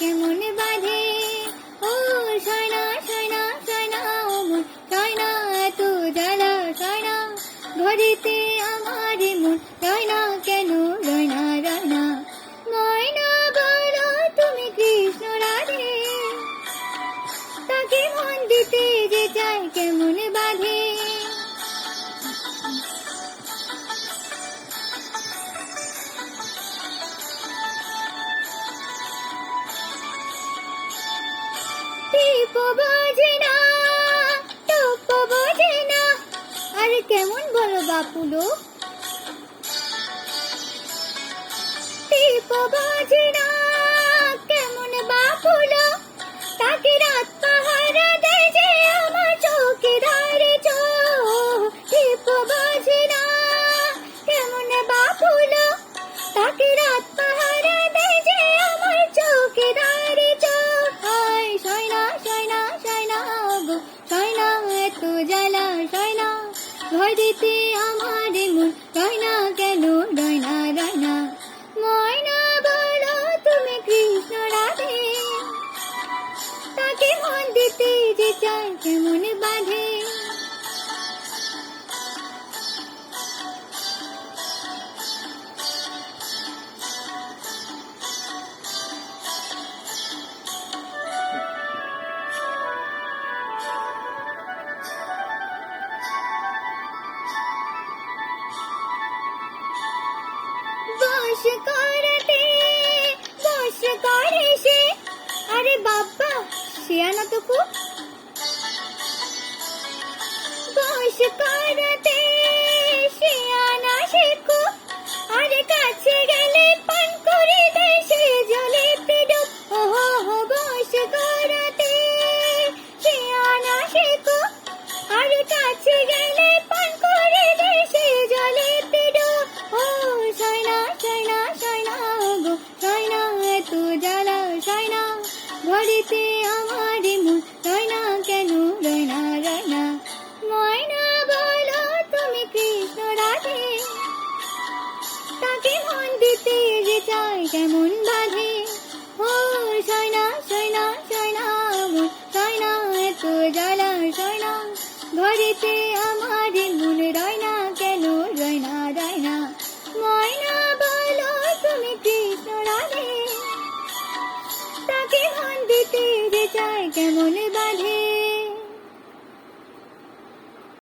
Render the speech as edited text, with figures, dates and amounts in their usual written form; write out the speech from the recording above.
কেমন বাঁধে। ও সয়না সয়না সয়না ও মন সয়না, এত জ্বালা সয়না, ঘরেতে আমার মন রয়না কেন রয়না রয়না। ময়না বলো তুমি কৃষ্ণ রাধে, তাকে মন দিতে যে চায় কেমন বাঁধে। টিপ বোঝে না, টপ বোঝে না, আরে কেমন বলো বাপুলো। টিপ বোঝে না, কেমন বাপুলো, তাকে রাত পাহারা দেয় যে আমার চৌকিদারে চোখ। টিপ বোঝে না, কেমন বাপুলো, তাকে রাত পাহারা দেয় যে আমার চৌকিদারে চোখ। হায় সয়না সয়না সয়না গো সয়না, এত জ্বালা সয়না, ঘরেতে আমার মন রয়না কেন রয়না রয়না। ময়না বলো তুমি কৃষ্ণ রাধে, তাকে মন দিতে যে চায় কেমন বাঁধে। বশ করতে বশ করে সে, আরে বাবা শিয়ানা তো খুব। বশ করতে শিয়ানা সে খুব, আরে কাছে গেলে পান করে দেয় সে জলেতে ডুব। ওহো হো বশ করতে শিয়ানা সে খুব, আরে কাছে গেলে পান করে দেয় সে জলেতে ডুব। ও সয়না সয়না সয়না গো সয়না, এত জ্বালা সয়না, ঘরেতে আমার মন রয়না কেন রয়না রয়না। ময়না বলো তুমি কৃষ্ণ রাধে, তাকে মন দিতে যে চায় কেমন বাঁধে। ও সয়না সয়না সয়না মন সয়না, এত জ্বালা সয়না, ঘরেতে আমার মন রয়না কেন রয়না রয়না। ময়না বলো তুমি কৃষ্ণ রাধে, তাকে মন দিতে যে চায় কেমন বাঁধে।